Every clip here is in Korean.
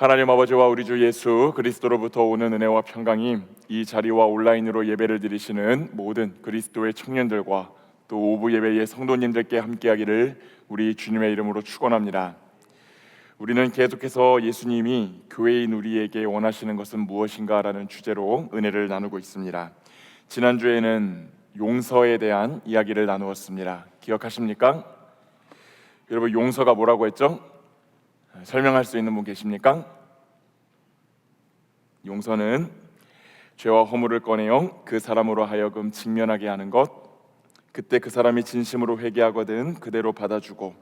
하나님 아버지와 우리 주 예수 그리스도로부터 오는 은혜와 평강이 이 자리와 온라인으로 예배를 드리시는 모든 그리스도의 청년들과 또 오부 예배의 성도님들께 함께하기를 우리 주님의 이름으로 축원합니다. 우리는 계속해서 예수님이 교회인 우리에게 원하시는 것은 무엇인가라는 주제로 은혜를 나누고 있습니다. 지난주에는 용서에 대한 이야기를 나누었습니다. 기억하십니까? 여러분, 용서가 뭐라고 했죠? 설명할 수 있는 분 계십니까? 용서는 죄와 허물을 꺼내어 그 사람으로 하여금 직면하게 하는 것, 그때 그 사람이 진심으로 회개하거든 그대로 받아주고,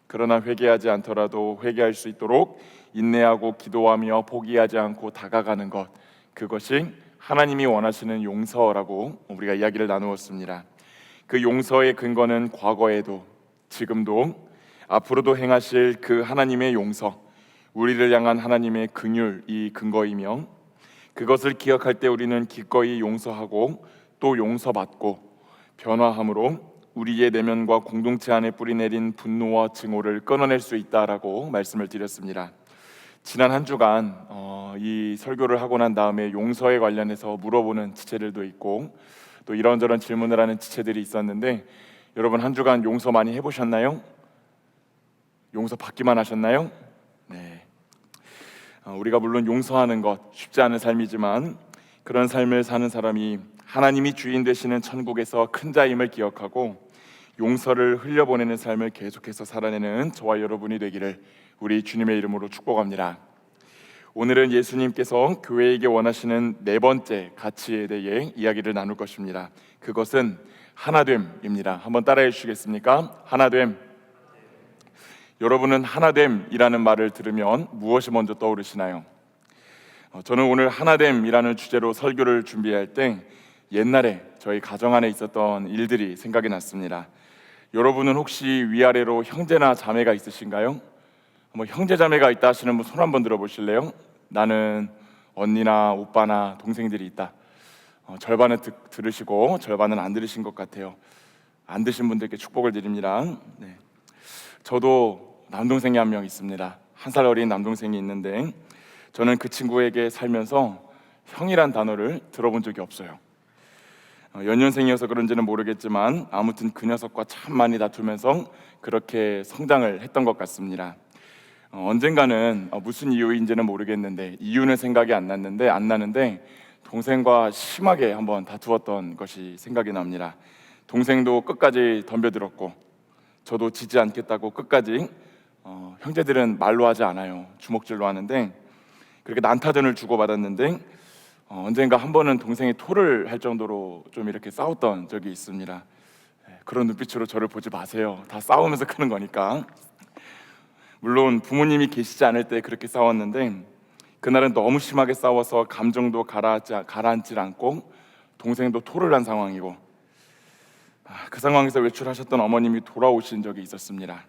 그러나 회개하지 않더라도 회개할 수 있도록 인내하고 기도하며 포기하지 않고 다가가는 것, 그것이 하나님이 원하시는 용서라고 우리가 이야기를 나누었습니다. 그 용서의 근거는 과거에도 지금도 앞으로도 행하실 그 하나님의 용서, 우리를 향한 하나님의 긍휼이 근거이며, 그것을 기억할 때 우리는 기꺼이 용서하고 또 용서받고 변화함으로 우리의 내면과 공동체 안에 뿌리내린 분노와 증오를 끊어낼 수 있다라고 말씀을 드렸습니다. 지난 한 주간 이 설교를 하고 난 다음에 용서에 관련해서 물어보는 지체들도 있고 또 이런저런 질문을 하는 지체들이 있었는데, 여러분 한 주간 용서 많이 해보셨나요? 용서 받기만 하셨나요? 네. 우리가 물론 용서하는 것 쉽지 않은 삶이지만, 그런 삶을 사는 사람이 하나님이 주인 되시는 천국에서 큰 자임을 기억하고 용서를 흘려보내는 삶을 계속해서 살아내는 저와 여러분이 되기를 우리 주님의 이름으로 축복합니다. 오늘은 예수님께서 교회에게 원하시는 네 번째 가치에 대해 이야기를 나눌 것입니다. 그것은 하나됨입니다. 한번 따라해 주시겠습니까? 하나됨. 여러분은 하나됨이라는 말을 들으면 무엇이 먼저 떠오르시나요? 저는 오늘 하나됨이라는 주제로 설교를 준비할 때 옛날에 저희 가정 안에 있었던 일들이 생각이 났습니다. 여러분은 혹시 위아래로 형제나 자매가 있으신가요? 뭐 형제 자매가 있다 하시는 분 손 한번 들어보실래요? 나는 언니나 오빠나 동생들이 있다. 절반은 들으시고 절반은 안 들으신 것 같아요. 안 드신 분들께 축복을 드립니다. 네. 저도 남동생이 한 명 있습니다. 1살 어린 남동생이 있는데, 저는 그 친구에게 살면서 형이란 단어를 들어본 적이 없어요. 연년생이어서 그런지는 모르겠지만 아무튼 그 녀석과 참 많이 다투면서 그렇게 성장을 했던 것 같습니다. 언젠가는 무슨 이유인지는 모르겠는데, 이유는 생각이 안 나는데 동생과 심하게 한번 다투었던 것이 생각이 납니다. 동생도 끝까지 덤벼들었고 저도 지지 않겠다고 끝까지, 형제들은 말로 하지 않아요. 주먹질로 하는데, 그렇게 난타전을 주고받았는데 언젠가 한 번은 동생이 토를 할 정도로 좀 이렇게 싸웠던 적이 있습니다. 그런 눈빛으로 저를 보지 마세요. 다 싸우면서 크는 거니까. 물론 부모님이 계시지 않을 때 그렇게 싸웠는데, 그날은 너무 심하게 싸워서 감정도 가라앉질 않고 동생도 토를 한 상황이고, 그 상황에서 외출하셨던 어머님이 돌아오신 적이 있었습니다.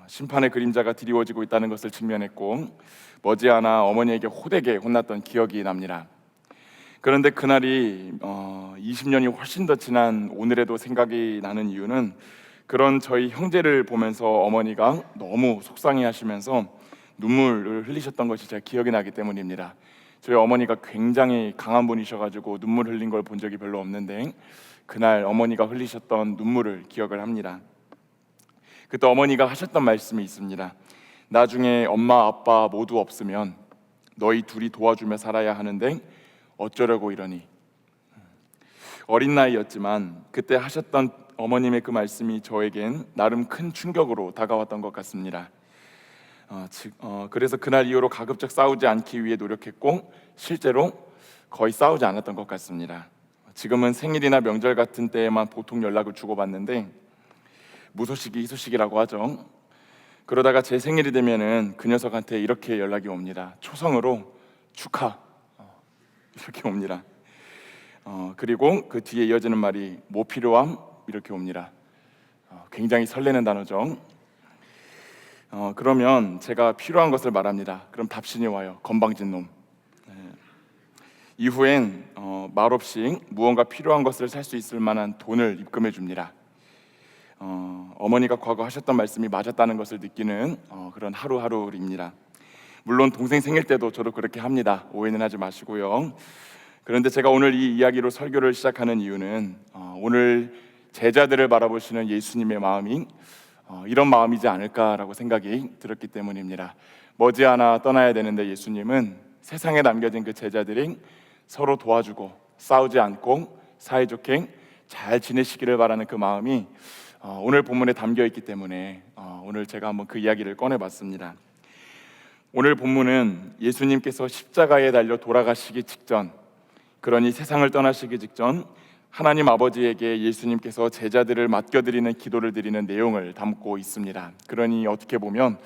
심판의 그림자가 드리워지고 있다는 것을 직면했고 머지않아 어머니에게 호되게 혼났던 기억이 납니다. 그런데 그날이 20년이 훨씬 더 지난 오늘에도 생각이 나는 이유는, 그런 저희 형제를 보면서 어머니가 너무 속상해하시면서 눈물을 흘리셨던 것이 제가 기억이 나기 때문입니다. 저희 어머니가 굉장히 강한 분이셔가지고 눈물 흘린 걸 본 적이 별로 없는데, 그날 어머니가 흘리셨던 눈물을 기억을 합니다. 그때 어머니가 하셨던 말씀이 있습니다. 나중에 엄마 아빠 모두 없으면 너희 둘이 도와주며 살아야 하는데 어쩌려고 이러니. 어린 나이였지만 그때 하셨던 어머님의 그 말씀이 저에겐 나름 큰 충격으로 다가왔던 것 같습니다. 그래서 그날 이후로 가급적 싸우지 않기 위해 노력했고 실제로 거의 싸우지 않았던 것 같습니다. 지금은 생일이나 명절 같은 때에만 보통 연락을 주고받는데, 무소식이 희소식이라고 하죠. 그러다가 제 생일이 되면은 그 녀석한테 이렇게 연락이 옵니다. 초성으로 축하, 이렇게 옵니다. 그리고 그 뒤에 이어지는 말이 뭐 필요함, 이렇게 옵니다. 굉장히 설레는 단어죠. 그러면 제가 필요한 것을 말합니다. 그럼 답신이 와요. 건방진 놈. 이후엔 말없이 무언가 필요한 것을 살 수 있을 만한 돈을 입금해 줍니다. 어머니가 과거 하셨던 말씀이 맞았다는 것을 느끼는 그런 하루하루입니다. 물론 동생 생일 때도 저도 그렇게 합니다. 오해는 하지 마시고요. 그런데 제가 오늘 이 이야기로 설교를 시작하는 이유는 오늘 제자들을 바라보시는 예수님의 마음이 이런 마음이지 않을까라고 생각이 들었기 때문입니다. 머지않아 떠나야 되는데 예수님은 세상에 남겨진 그 제자들이 서로 도와주고 싸우지 않고 사이좋게 잘 지내시기를 바라는 그 마음이 오늘 본문에 담겨 있기 때문에 오늘 제가 한번 그 이야기를 꺼내봤습니다. 오늘 본문은 예수님께서 십자가에 달려 돌아가시기 직전, 그러니 세상을 떠나시기 직전 하나님 아버지에게 예수님께서 제자들을 맡겨드리는 기도를 드리는 내용을 담고 있습니다. 그러니 어떻게 보면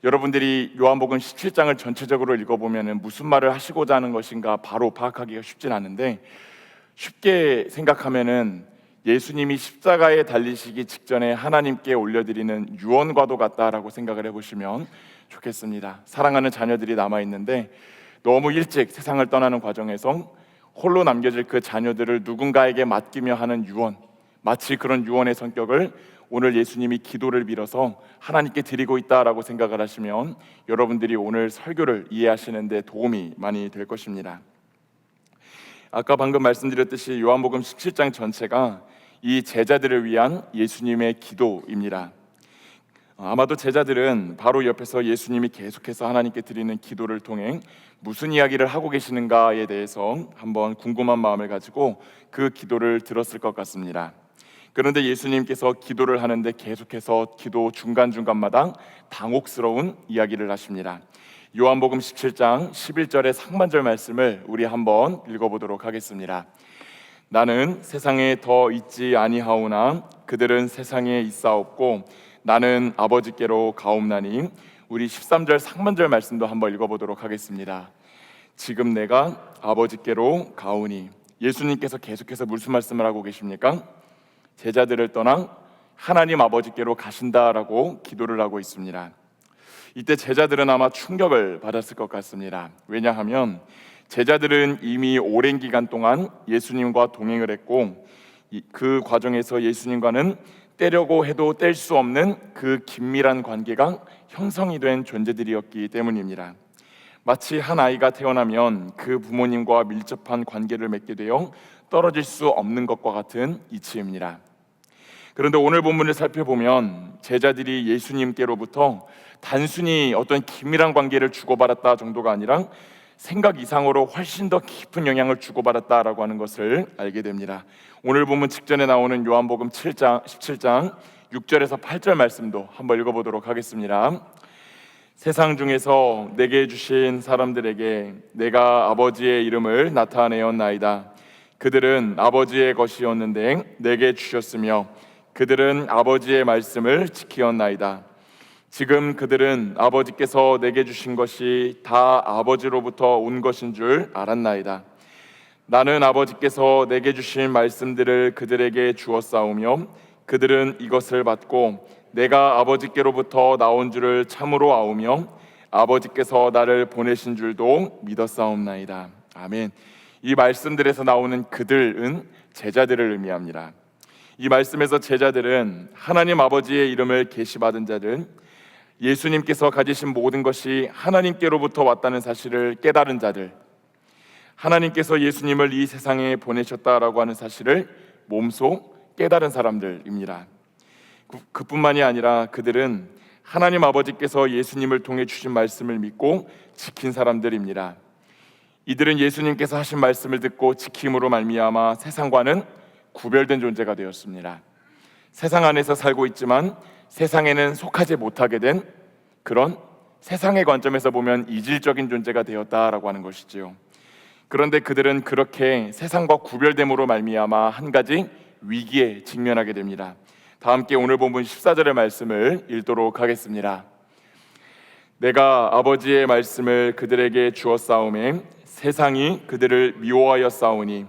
여러분들이 요한복음 17장을 전체적으로 읽어보면 무슨 말을 하시고자 하는 것인가 바로 파악하기가 쉽진 않은데, 쉽게 생각하면은 예수님이 십자가에 달리시기 직전에 하나님께 올려드리는 유언과도 같다라고 생각을 해보시면 좋겠습니다. 사랑하는 자녀들이 남아있는데 너무 일찍 세상을 떠나는 과정에서 홀로 남겨질 그 자녀들을 누군가에게 맡기며 하는 유언, 마치 그런 유언의 성격을 오늘 예수님이 기도를 빌어서 하나님께 드리고 있다라고 생각을 하시면 여러분들이 오늘 설교를 이해하시는 데 도움이 많이 될 것입니다. 아까 방금 말씀드렸듯이 요한복음 17장 전체가 이 제자들을 위한 예수님의 기도입니다. 아마도 제자들은 바로 옆에서 예수님이 계속해서 하나님께 드리는 기도를 통해 무슨 이야기를 하고 계시는가에 대해서 한번 궁금한 마음을 가지고 그 기도를 들었을 것 같습니다. 그런데 예수님께서 기도를 하는데 계속해서 기도 중간중간마다 당혹스러운 이야기를 하십니다. 요한복음 17장 11절의 상반절 말씀을 우리 한번 읽어보도록 하겠습니다. 나는 세상에 더 있지 아니하오나 그들은 세상에 있사옵고 나는 아버지께로 가옵나니. 우리 13절 상반절 말씀도 한번 읽어보도록 하겠습니다. 지금 내가 아버지께로 가오니. 예수님께서 계속해서 무슨 말씀을 하고 계십니까? 제자들을 떠나 하나님 아버지께로 가신다라고 기도를 하고 있습니다. 이때 제자들은 아마 충격을 받았을 것 같습니다. 왜냐하면 제자들은 이미 오랜 기간 동안 예수님과 동행을 했고 그 과정에서 예수님과는 떼려고 해도 뗄 수 없는 그 긴밀한 관계가 형성이 된 존재들이었기 때문입니다. 마치 한 아이가 태어나면 그 부모님과 밀접한 관계를 맺게 되어 떨어질 수 없는 것과 같은 이치입니다. 그런데 오늘 본문을 살펴보면 제자들이 예수님께로부터 단순히 어떤 긴밀한 관계를 주고받았다 정도가 아니라 생각 이상으로 훨씬 더 깊은 영향을 주고받았다라고 하는 것을 알게 됩니다. 오늘 본문 직전에 나오는 요한복음 17장 6절에서 8절 말씀도 한번 읽어보도록 하겠습니다. 세상 중에서 내게 주신 사람들에게 내가 아버지의 이름을 나타내었나이다. 그들은 아버지의 것이었는데 내게 주셨으며 그들은 아버지의 말씀을 지키었나이다. 지금 그들은 아버지께서 내게 주신 것이 다 아버지로부터 온 것인 줄 알았나이다. 나는 아버지께서 내게 주신 말씀들을 그들에게 주었사오며 그들은 이것을 받고 내가 아버지께로부터 나온 줄을 참으로 아오며 아버지께서 나를 보내신 줄도 믿었사옵나이다. 아멘. 이 말씀들에서 나오는 그들은 제자들을 의미합니다. 이 말씀에서 제자들은 하나님 아버지의 이름을 계시받은 자들, 예수님께서 가지신 모든 것이 하나님께로부터 왔다는 사실을 깨달은 자들, 하나님께서 예수님을 이 세상에 보내셨다라고 하는 사실을 몸소 깨달은 사람들입니다. 그뿐만이 아니라 그들은 하나님 아버지께서 예수님을 통해 주신 말씀을 믿고 지킨 사람들입니다. 이들은 예수님께서 하신 말씀을 듣고 지킴으로 말미암아 세상과는 구별된 존재가 되었습니다. 세상 안에서 살고 있지만 세상에는 속하지 못하게 된 그런 세상의 관점에서 보면 이질적인 존재가 되었다라고 하는 것이지요. 그런데 그들은 그렇게 세상과 구별됨으로 말미암아 한 가지 위기에 직면하게 됩니다. 다 함께 오늘 본문 14절의 말씀을 읽도록 하겠습니다. 내가 아버지의 말씀을 그들에게 주었사오매 세상이 그들을 미워하였사오니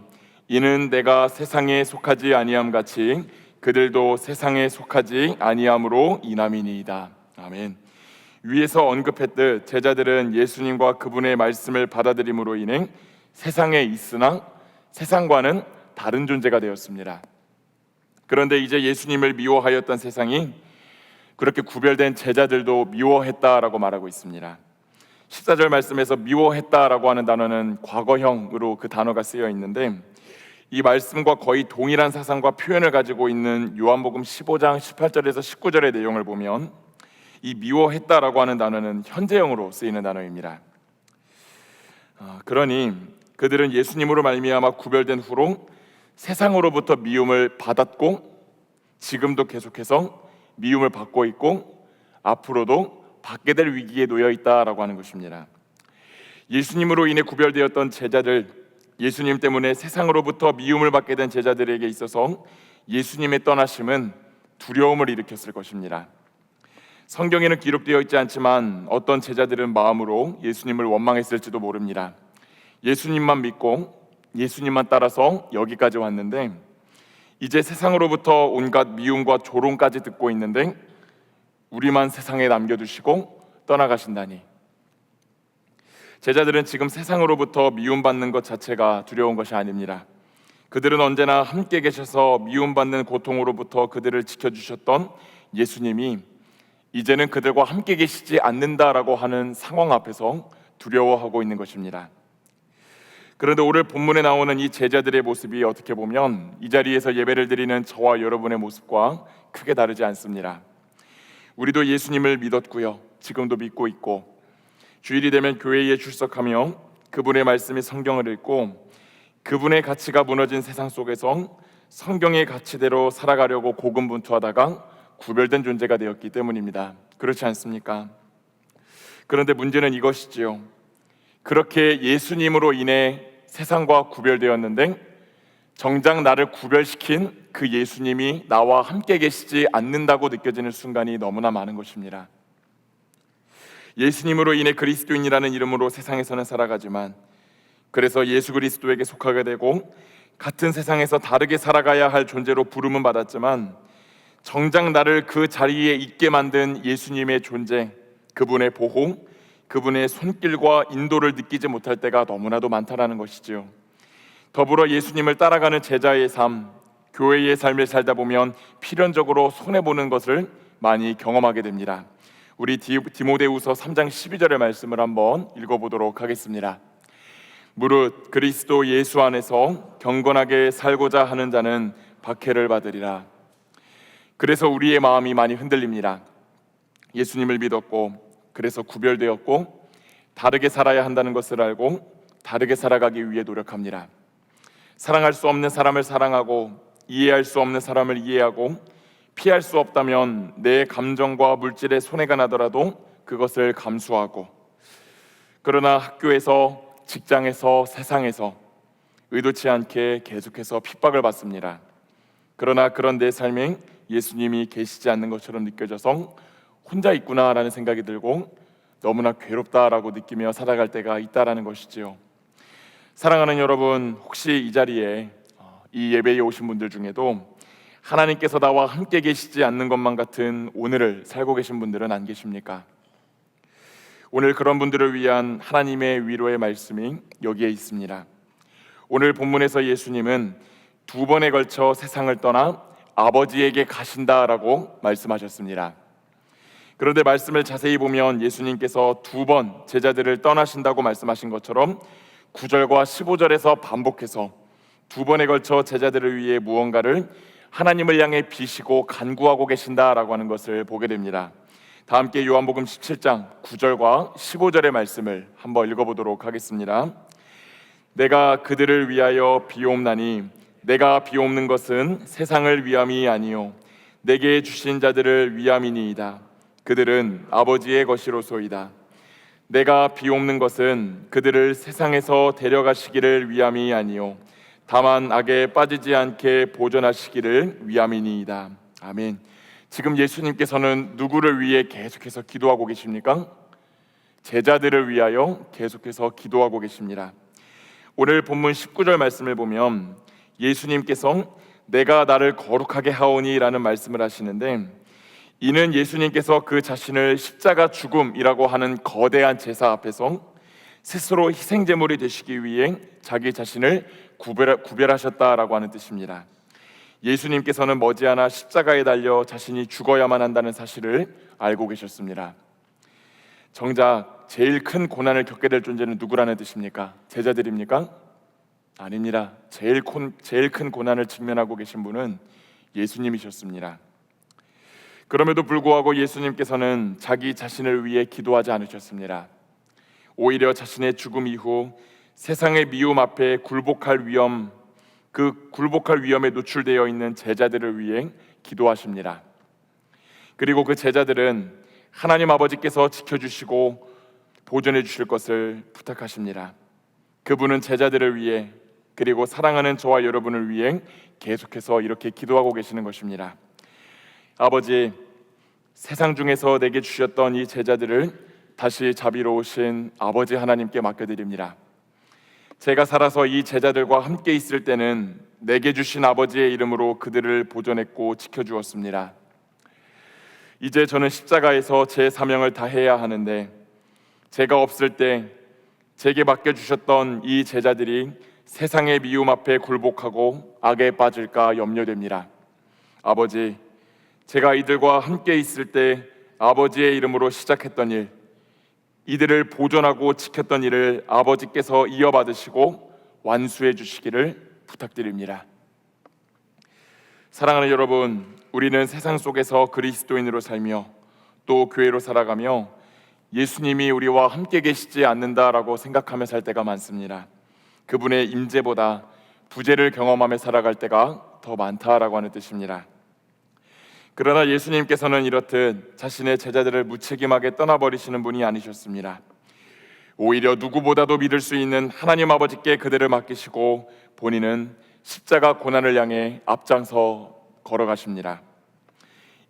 이는 내가 세상에 속하지 아니함 같이 그들도 세상에 속하지 아니함으로 인함이니이다. 아멘. 위에서 언급했듯 제자들은 예수님과 그분의 말씀을 받아들임으로 인해 세상에 있으나 세상과는 다른 존재가 되었습니다. 그런데 이제 예수님을 미워하였던 세상이 그렇게 구별된 제자들도 미워했다라고 말하고 있습니다. 14절 말씀에서 미워했다라고 하는 단어는 과거형으로 그 단어가 쓰여 있는데, 이 말씀과 거의 동일한 사상과 표현을 가지고 있는 요한복음 15장 18절에서 19절의 내용을 보면 이 미워했다라고 하는 단어는 현재형으로 쓰이는 단어입니다. 그러니 그들은 예수님으로 말미암아 구별된 후로 세상으로부터 미움을 받았고 지금도 계속해서 미움을 받고 있고 앞으로도 받게 될 위기에 놓여 있다라고 하는 것입니다. 예수님으로 인해 구별되었던 제자들, 예수님 때문에 세상으로부터 미움을 받게 된 제자들에게 있어서 예수님의 떠나심은 두려움을 일으켰을 것입니다. 성경에는 기록되어 있지 않지만 어떤 제자들은 마음으로 예수님을 원망했을지도 모릅니다. 예수님만 믿고 예수님만 따라서 여기까지 왔는데 이제 세상으로부터 온갖 미움과 조롱까지 듣고 있는데 우리만 세상에 남겨두시고 떠나가신다니. 제자들은 지금 세상으로부터 미움받는 것 자체가 두려운 것이 아닙니다. 그들은 언제나 함께 계셔서 미움받는 고통으로부터 그들을 지켜주셨던 예수님이 이제는 그들과 함께 계시지 않는다라고 하는 상황 앞에서 두려워하고 있는 것입니다. 그런데 오늘 본문에 나오는 이 제자들의 모습이 어떻게 보면 이 자리에서 예배를 드리는 저와 여러분의 모습과 크게 다르지 않습니다. 우리도 예수님을 믿었고요, 지금도 믿고 있고 주일이 되면 교회에 출석하며 그분의 말씀이 성경을 읽고 그분의 가치가 무너진 세상 속에서 성경의 가치대로 살아가려고 고군분투하다가 구별된 존재가 되었기 때문입니다. 그렇지 않습니까? 그런데 문제는 이것이지요. 그렇게 예수님으로 인해 세상과 구별되었는데 정작 나를 구별시킨 그 예수님이 나와 함께 계시지 않는다고 느껴지는 순간이 너무나 많은 것입니다. 예수님으로 인해 그리스도인이라는 이름으로 세상에서는 살아가지만 그래서 예수 그리스도에게 속하게 되고 같은 세상에서 다르게 살아가야 할 존재로 부름은 받았지만 정작 나를 그 자리에 있게 만든 예수님의 존재, 그분의 보호, 그분의 손길과 인도를 느끼지 못할 때가 너무나도 많다라는 것이지요. 더불어 예수님을 따라가는 제자의 삶, 교회의 삶을 살다 보면 필연적으로 손해보는 것을 많이 경험하게 됩니다. 우리 디모데후서 3장 12절의 말씀을 한번 읽어보도록 하겠습니다. 무릇 그리스도 예수 안에서 경건하게 살고자 하는 자는 박해를 받으리라. 그래서 우리의 마음이 많이 흔들립니다. 예수님을 믿었고 그래서 구별되었고 다르게 살아야 한다는 것을 알고 다르게 살아가기 위해 노력합니다. 사랑할 수 없는 사람을 사랑하고 이해할 수 없는 사람을 이해하고 피할 수 없다면 내 감정과 물질에 손해가 나더라도 그것을 감수하고, 그러나 학교에서, 직장에서, 세상에서 의도치 않게 계속해서 핍박을 받습니다. 그러나 그런 내 삶에 예수님이 계시지 않는 것처럼 느껴져서 혼자 있구나라는 생각이 들고 너무나 괴롭다라고 느끼며 살아갈 때가 있다라는 것이지요. 사랑하는 여러분, 혹시 이 자리에 이 예배에 오신 분들 중에도 하나님께서 나와 함께 계시지 않는 것만 같은 오늘을 살고 계신 분들은 안 계십니까? 오늘 그런 분들을 위한 하나님의 위로의 말씀이 여기에 있습니다. 오늘 본문에서 예수님은 두 번에 걸쳐 세상을 떠나 아버지에게 가신다라고 말씀하셨습니다. 그런데 말씀을 자세히 보면 예수님께서 두 번 제자들을 떠나신다고 말씀하신 것처럼 9절과 15절에서 반복해서 두 번에 걸쳐 제자들을 위해 무언가를 하나님을 향해 비시고 간구하고 계신다라고 하는 것을 보게 됩니다. 다 함께 요한복음 17장 9절과 15절의 말씀을 한번 읽어보도록 하겠습니다. 내가 그들을 위하여 비옵나니 내가 비옵는 것은 세상을 위함이 아니요 내게 주신 자들을 위함이니이다. 그들은 아버지의 것이로소이다. 내가 비옵는 것은 그들을 세상에서 데려가시기를 위함이 아니요 다만 악에 빠지지 않게 보존하시기를 위함이니이다. 아멘. 지금 예수님께서는 누구를 위해 계속해서 기도하고 계십니까? 제자들을 위하여 계속해서 기도하고 계십니다. 오늘 본문 19절 말씀을 보면 예수님께서 내가 나를 거룩하게 하오니 라는 말씀을 하시는데, 이는 예수님께서 그 자신을 십자가 죽음이라고 하는 거대한 제사 앞에서 스스로 희생제물이 되시기 위해 자기 자신을 구별하셨다라고 하는 뜻입니다. 예수님께서는 머지않아 십자가에 달려 자신이 죽어야만 한다는 사실을 알고 계셨습니다. 정작 제일 큰 고난을 겪게 될 존재는 누구라는 뜻입니까? 제자들입니까? 아닙니다. 제일 큰 고난을 직면하고 계신 분은 예수님이셨습니다. 그럼에도 불구하고 예수님께서는 자기 자신을 위해 기도하지 않으셨습니다. 오히려 자신의 죽음 이후 세상의 미움 앞에 굴복할 위험에 노출되어 있는 제자들을 위해 기도하십니다. 그리고 그 제자들은 하나님 아버지께서 지켜주시고 보존해 주실 것을 부탁하십니다. 그분은 제자들을 위해, 그리고 사랑하는 저와 여러분을 위해 계속해서 이렇게 기도하고 계시는 것입니다. 아버지, 세상 중에서 내게 주셨던 이 제자들을 다시 자비로우신 아버지 하나님께 맡겨드립니다. 제가 살아서 이 제자들과 함께 있을 때는 내게 주신 아버지의 이름으로 그들을 보존했고 지켜주었습니다. 이제 저는 십자가에서 제 사명을 다해야 하는데, 제가 없을 때 제게 맡겨주셨던 이 제자들이 세상의 미움 앞에 굴복하고 악에 빠질까 염려됩니다. 아버지, 제가 이들과 함께 있을 때 아버지의 이름으로 시작했던 일, 이들을 보존하고 지켰던 일을 아버지께서 이어받으시고 완수해 주시기를 부탁드립니다. 사랑하는 여러분, 우리는 세상 속에서 그리스도인으로 살며 또 교회로 살아가며 예수님이 우리와 함께 계시지 않는다라고 생각하며 살 때가 많습니다. 그분의 임재보다 부재를 경험하며 살아갈 때가 더 많다라고 하는 뜻입니다. 그러나 예수님께서는 이렇듯 자신의 제자들을 무책임하게 떠나버리시는 분이 아니셨습니다. 오히려 누구보다도 믿을 수 있는 하나님 아버지께 그들을 맡기시고 본인은 십자가 고난을 향해 앞장서 걸어가십니다.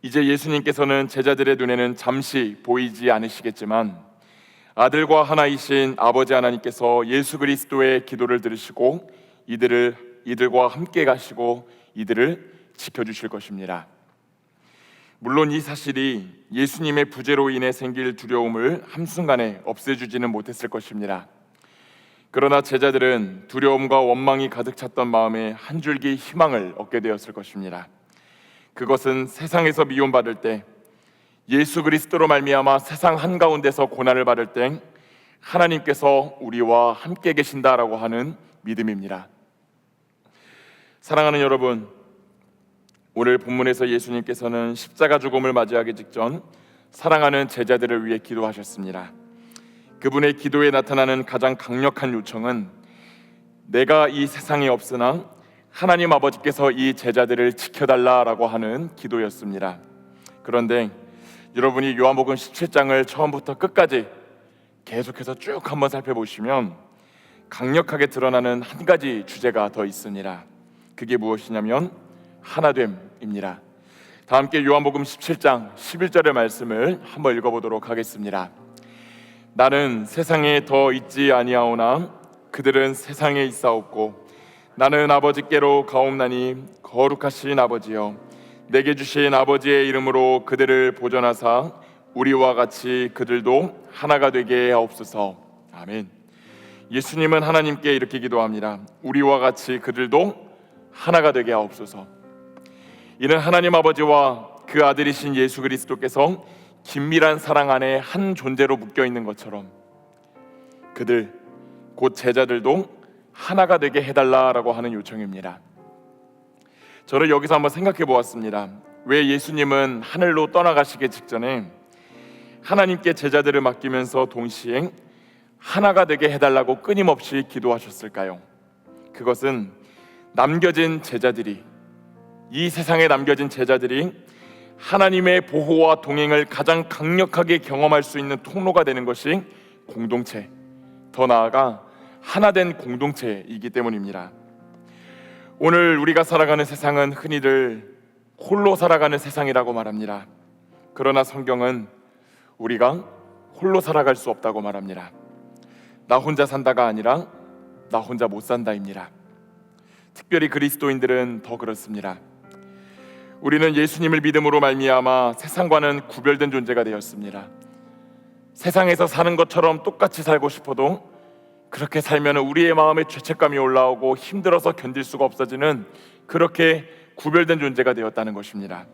이제 예수님께서는 제자들의 눈에는 잠시 보이지 않으시겠지만 아들과 하나이신 아버지 하나님께서 예수 그리스도의 기도를 들으시고 이들과 함께 가시고 이들을 지켜주실 것입니다. 물론 이 사실이 예수님의 부재로 인해 생길 두려움을 한순간에 없애주지는 못했을 것입니다. 그러나 제자들은 두려움과 원망이 가득 찼던 마음에 한 줄기 희망을 얻게 되었을 것입니다. 그것은 세상에서 미움받을 때, 예수 그리스도로 말미암아 세상 한가운데서 고난을 받을 때 하나님께서 우리와 함께 계신다라고 하는 믿음입니다. 사랑하는 여러분, 오늘 본문에서 예수님께서는 십자가 죽음을 맞이하기 직전 사랑하는 제자들을 위해 기도하셨습니다. 그분의 기도에 나타나는 가장 강력한 요청은 내가 이 세상에 없으나 하나님 아버지께서 이 제자들을 지켜달라라고 하는 기도였습니다. 그런데 여러분이 요한복음 17장을 처음부터 끝까지 계속해서 쭉 한번 살펴보시면 강력하게 드러나는 한 가지 주제가 더 있습니다. 그게 무엇이냐면 하나됨입니다. 다 함께 요한복음 17장 11절의 말씀을 한번 읽어보도록 하겠습니다. 나는 세상에 더 있지 아니하오나 그들은 세상에 있사옵고 나는 아버지께로 가옵나니 거룩하신 아버지여 내게 주신 아버지의 이름으로 그들을 보존하사 우리와 같이 그들도 하나가 되게 하옵소서. 아멘. 예수님은 하나님께 이렇게 기도합니다. 우리와 같이 그들도 하나가 되게 하옵소서. 이는 하나님 아버지와 그 아들이신 예수 그리스도께서 긴밀한 사랑 안에 한 존재로 묶여 있는 것처럼 그들, 곧 제자들도 하나가 되게 해달라라고 하는 요청입니다. 저를 여기서 한번 생각해 보았습니다. 왜 예수님은 하늘로 떠나가시기 직전에 하나님께 제자들을 맡기면서 동시에 하나가 되게 해달라고 끊임없이 기도하셨을까요? 그것은 이 세상에 남겨진 제자들이 하나님의 보호와 동행을 가장 강력하게 경험할 수 있는 통로가 되는 것이 공동체, 더 나아가 하나된 공동체이기 때문입니다. 오늘 우리가 살아가는 세상은 흔히들 홀로 살아가는 세상이라고 말합니다. 그러나 성경은 우리가 홀로 살아갈 수 없다고 말합니다. 나 혼자 산다가 아니라 나 혼자 못 산다입니다. 특별히 그리스도인들은 더 그렇습니다. 우리는 예수님을 믿음으로 말미암아 세상과는 구별된 존재가 되었습니다. 세상에서 사는 것처럼 똑같이 살고 싶어도 그렇게 살면 우리의 마음에 죄책감이 올라오고 힘들어서 견딜 수가 없어지는 그렇게 구별된 존재가 되었다는 것입니다.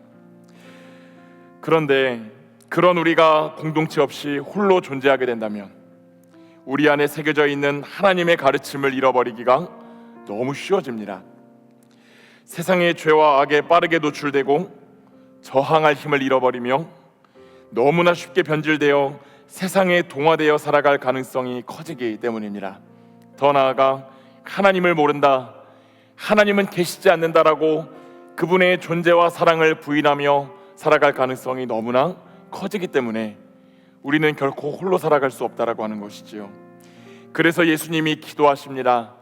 그런데 그런 우리가 공동체 없이 홀로 존재하게 된다면 우리 안에 새겨져 있는 하나님의 가르침을 잃어버리기가 너무 쉬워집니다. 세상의 죄와 악에 빠르게 노출되고 저항할 힘을 잃어버리며 너무나 쉽게 변질되어 세상에 동화되어 살아갈 가능성이 커지기 때문입니다. 더 나아가 하나님을 모른다, 하나님은 계시지 않는다라고 그분의 존재와 사랑을 부인하며 살아갈 가능성이 너무나 커지기 때문에 우리는 결코 홀로 살아갈 수 없다라고 하는 것이지요. 그래서 예수님이 기도하십니다.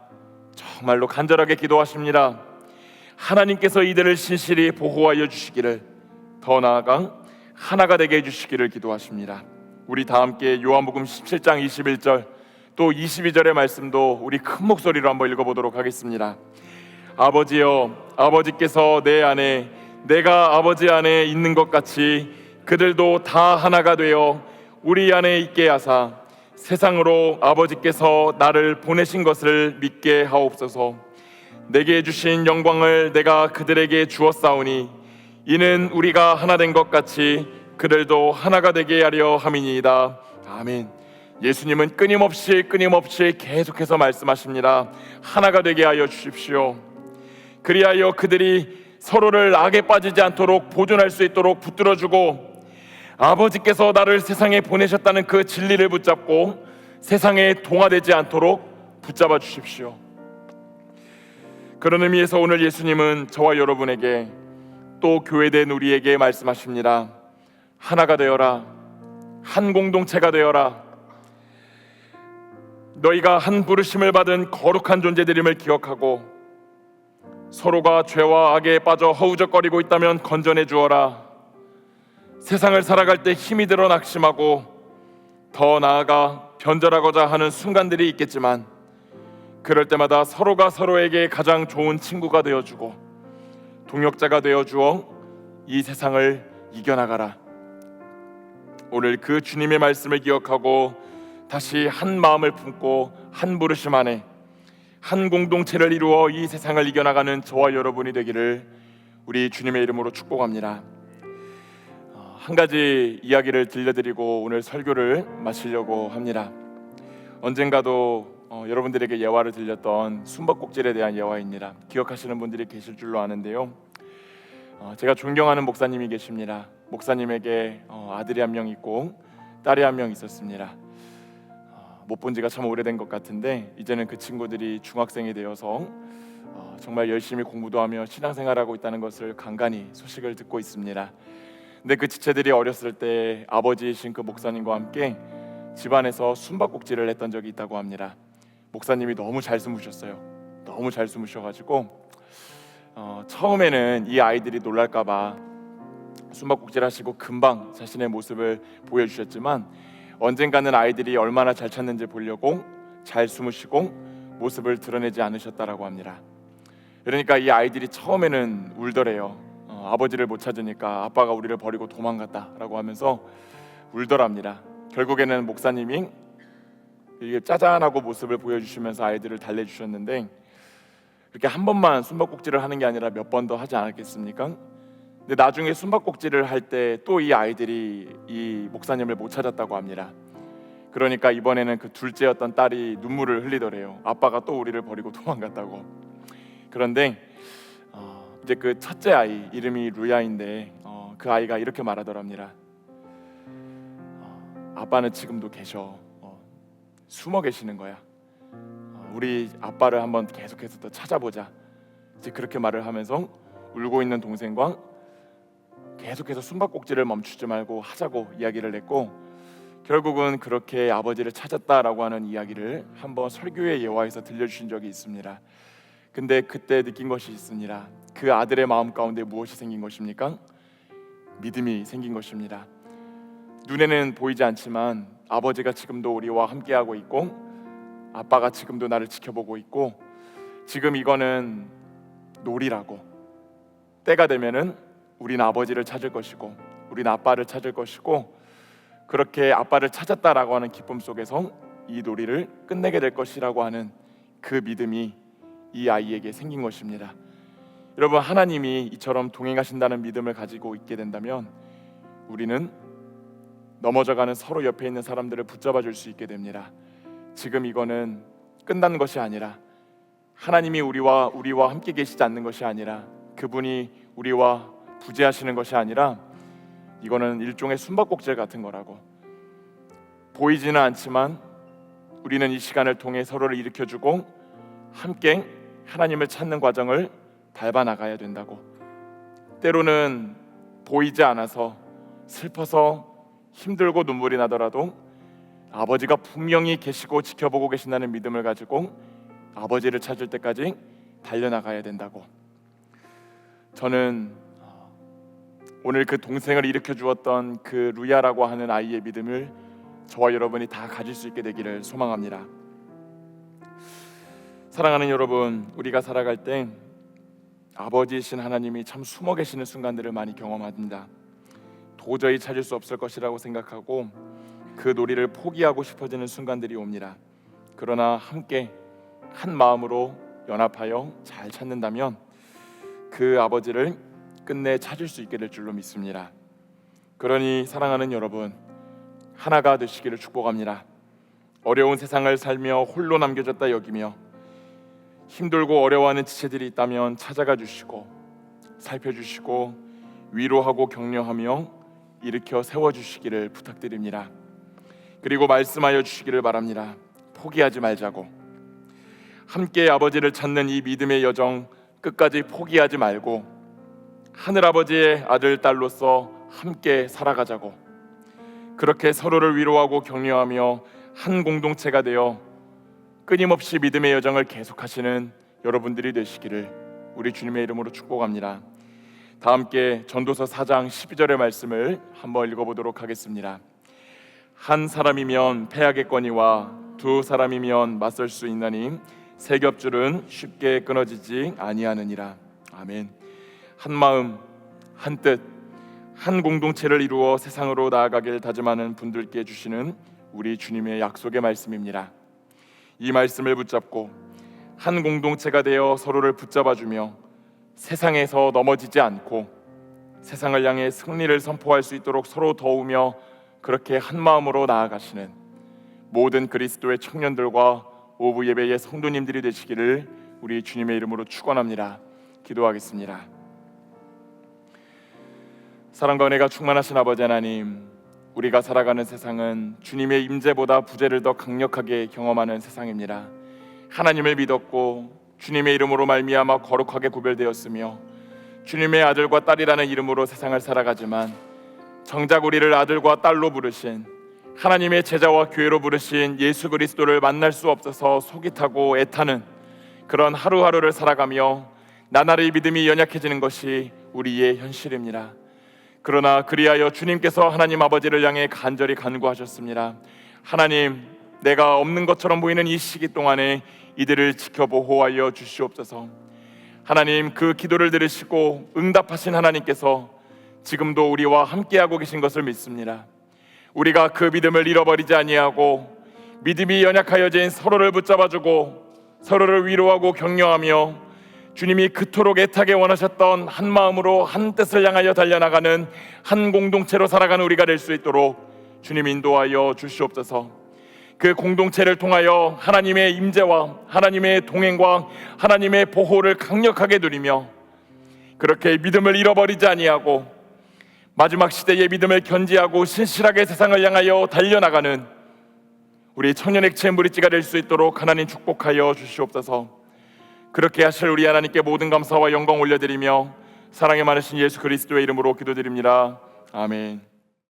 정말로 간절하게 기도하십니다. 하나님께서 이들을 신실히 보호하여 주시기를, 더 나아가 하나가 되게 해주시기를 기도하십니다. 우리 다 함께 요한복음 17장 21절 또 22절의 말씀도 우리 큰 목소리로 한번 읽어보도록 하겠습니다. 아버지여, 아버지께서 내 안에 내가 아버지 안에 있는 것 같이 그들도 다 하나가 되어 우리 안에 있게 하사 세상으로 아버지께서 나를 보내신 것을 믿게 하옵소서. 내게 주신 영광을 내가 그들에게 주었사오니 이는 우리가 하나 된 것 같이 그들도 하나가 되게 하려 함이니이다. 아멘. 예수님은 끊임없이 계속해서 말씀하십니다. 하나가 되게 하여 주십시오. 그리하여 그들이 서로를 악에 빠지지 않도록 보존할 수 있도록 붙들어주고 아버지께서 나를 세상에 보내셨다는 그 진리를 붙잡고 세상에 동화되지 않도록 붙잡아 주십시오. 그런 의미에서 오늘 예수님은 저와 여러분에게 또 교회된 우리에게 말씀하십니다. 하나가 되어라. 한 공동체가 되어라. 너희가 한 부르심을 받은 거룩한 존재들임을 기억하고 서로가 죄와 악에 빠져 허우적거리고 있다면 건져내 주어라. 세상을 살아갈 때 힘이 들어 낙심하고 더 나아가 변절하고자 하는 순간들이 있겠지만 그럴 때마다 서로가 서로에게 가장 좋은 친구가 되어주고 동역자가 되어주어 이 세상을 이겨나가라. 오늘 그 주님의 말씀을 기억하고 다시 한 마음을 품고 한 부르심 안에 한 공동체를 이루어 이 세상을 이겨나가는 저와 여러분이 되기를 우리 주님의 이름으로 축복합니다. 한 가지 이야기를 들려드리고 오늘 설교를 마치려고 합니다. 언젠가도 여러분들에게 예화를 들렸던 숨바꼭질에 대한 예화입니다. 기억하시는 분들이 계실 줄로 아는데요. 제가 존경하는 목사님이 계십니다. 목사님에게 아들이 한 명 있고 딸이 한 명 있었습니다. 못 본 지가 참 오래된 것 같은데 이제는 그 친구들이 중학생이 되어서 정말 열심히 공부도 하며 신앙생활하고 있다는 것을 간간히 소식을 듣고 있습니다. 근데 그 지체들이 어렸을 때 아버지이신 그 목사님과 함께 집안에서 숨바꼭질을 했던 적이 있다고 합니다. 목사님이 너무 잘 숨으셨어요. 너무 잘 숨으셔가지고 처음에는 이 아이들이 놀랄까봐 숨바꼭질 하시고 금방 자신의 모습을 보여주셨지만 언젠가는 아이들이 얼마나 잘 찾는지 보려고 잘 숨으시고 모습을 드러내지 않으셨다라고 합니다. 그러니까 이 아이들이 처음에는 울더래요. 아버지를 못 찾으니까 아빠가 우리를 버리고 도망갔다라고 하면서 울더랍니다. 결국에는 목사님이 이게 짜잔하고 모습을 보여주시면서 아이들을 달래주셨는데 그렇게 한 번만 숨바꼭질을 하는 게 아니라 몇 번 더 하지 않았겠습니까? 근데 나중에 숨바꼭질을 할 때 또 이 아이들이 이 목사님을 못 찾았다고 합니다. 그러니까 이번에는 그 둘째였던 딸이 눈물을 흘리더래요. 아빠가 또 우리를 버리고 도망갔다고. 그런데 이제 그 첫째 아이 이름이 루야인데 그 아이가 이렇게 말하더랍니다. 아빠는 지금도 계셔. 숨어 계시는 거야. 우리 아빠를 한번 계속해서 더 찾아보자. 이제 그렇게 말을 하면서 울고 있는 동생과 계속해서 숨바꼭질을 멈추지 말고 하자고 이야기를 했고 결국은 그렇게 아버지를 찾았다라고 하는 이야기를 한번 설교의 예화에서 들려주신 적이 있습니다. 근데 그때 느낀 것이 있습니다. 그 아들의 마음 가운데 무엇이 생긴 것입니까? 믿음이 생긴 것입니다. 눈에는 보이지 않지만 아버지가 지금도 우리와 함께하고 있고 아빠가 지금도 나를 지켜보고 있고 지금 이거는 놀이라고 때가 되면은 우린 아버지를 찾을 것이고 우린 아빠를 찾을 것이고 그렇게 아빠를 찾았다라고 하는 기쁨 속에서 이 놀이를 끝내게 될 것이라고 하는 그 믿음이 이 아이에게 생긴 것입니다. 여러분, 하나님이 이처럼 동행하신다는 믿음을 가지고 있게 된다면 우리는 넘어져가는 서로 옆에 있는 사람들을 붙잡아 줄 수 있게 됩니다. 지금 이거는 끝난 것이 아니라 하나님이 우리와 함께 계시지 않는 것이 아니라 그분이 우리와 부재하시는 것이 아니라 이거는 일종의 숨바꼭질 같은 거라고. 보이지는 않지만 우리는 이 시간을 통해 서로를 일으켜주고 함께 하나님을 찾는 과정을 밟아 나가야 된다고. 때로는 보이지 않아서 슬퍼서 힘들고 눈물이 나더라도 아버지가 분명히 계시고 지켜보고 계신다는 믿음을 가지고 아버지를 찾을 때까지 달려나가야 된다고. 저는 오늘 그 동생을 일으켜 주었던 그 루야라고 하는 아이의 믿음을 저와 여러분이 다 가질 수 있게 되기를 소망합니다. 사랑하는 여러분, 우리가 살아갈 때 아버지이신 하나님이 참 숨어 계시는 순간들을 많이 경험합니다. 도저히 찾을 수 없을 것이라고 생각하고 그 놀이를 포기하고 싶어지는 순간들이 옵니다. 그러나 함께 한 마음으로 연합하여 잘 찾는다면 그 아버지를 끝내 찾을 수 있게 될 줄로 믿습니다. 그러니 사랑하는 여러분, 하나가 되시기를 축복합니다. 어려운 세상을 살며 홀로 남겨졌다 여기며 힘들고 어려워하는 지체들이 있다면 찾아가 주시고 살펴주시고 위로하고 격려하며 일으켜 세워주시기를 부탁드립니다. 그리고 말씀하여 주시기를 바랍니다. 포기하지 말자고. 함께 아버지를 찾는 이 믿음의 여정 끝까지 포기하지 말고 하늘아버지의 아들, 딸로서 함께 살아가자고. 그렇게 서로를 위로하고 격려하며 한 공동체가 되어 끊임없이 믿음의 여정을 계속하시는 여러분들이 되시기를 우리 주님의 이름으로 축복합니다. 다 함께 전도서 4장 12절의 말씀을 한번 읽어보도록 하겠습니다. 한 사람이면 패하겠거니와 두 사람이면 맞설 수 있나니 세 겹줄은 쉽게 끊어지지 아니하느니라. 아멘. 한 마음, 한 뜻, 한 공동체를 이루어 세상으로 나아가길 다짐하는 분들께 주시는 우리 주님의 약속의 말씀입니다. 이 말씀을 붙잡고 한 공동체가 되어 서로를 붙잡아주며 세상에서 넘어지지 않고 세상을 향해 승리를 선포할 수 있도록 서로 도우며 그렇게 한 마음으로 나아가시는 모든 그리스도의 청년들과 오후 예배의 성도님들이 되시기를 우리 주님의 이름으로 축원합니다. 기도하겠습니다. 사랑과 은혜가 충만하신 아버지 하나님, 우리가 살아가는 세상은 주님의 임재보다 부재를 더 강력하게 경험하는 세상입니다. 하나님을 믿었고 주님의 이름으로 말미암아 거룩하게 구별되었으며 주님의 아들과 딸이라는 이름으로 세상을 살아가지만 정작 우리를 아들과 딸로 부르신 하나님의 제자와 교회로 부르신 예수 그리스도를 만날 수 없어서 속이 타고 애타는 그런 하루하루를 살아가며 나날이 믿음이 연약해지는 것이 우리의 현실입니다. 그러나 그리하여 주님께서 하나님 아버지를 향해 간절히 간구하셨습니다. 하나님, 내가 없는 것처럼 보이는 이 시기 동안에 이들을 지켜 보호하여 주시옵소서. 하나님, 그 기도를 들으시고 응답하신 하나님께서 지금도 우리와 함께하고 계신 것을 믿습니다. 우리가 그 믿음을 잃어버리지 아니하고 믿음이 연약하여진 서로를 붙잡아주고 서로를 위로하고 격려하며 주님이 그토록 애타게 원하셨던 한 마음으로 한 뜻을 향하여 달려나가는 한 공동체로 살아가는 우리가 될 수 있도록 주님 인도하여 주시옵소서. 그 공동체를 통하여 하나님의 임재와 하나님의 동행과 하나님의 보호를 강력하게 누리며 그렇게 믿음을 잃어버리지 아니하고 마지막 시대의 믿음을 견지하고 신실하게 세상을 향하여 달려나가는 우리 청년액체 무리지가 될 수 있도록 하나님 축복하여 주시옵소서. 그렇게 하실 우리 하나님께 모든 감사와 영광 올려드리며 사랑이 많으신 예수 그리스도의 이름으로 기도드립니다. 아멘.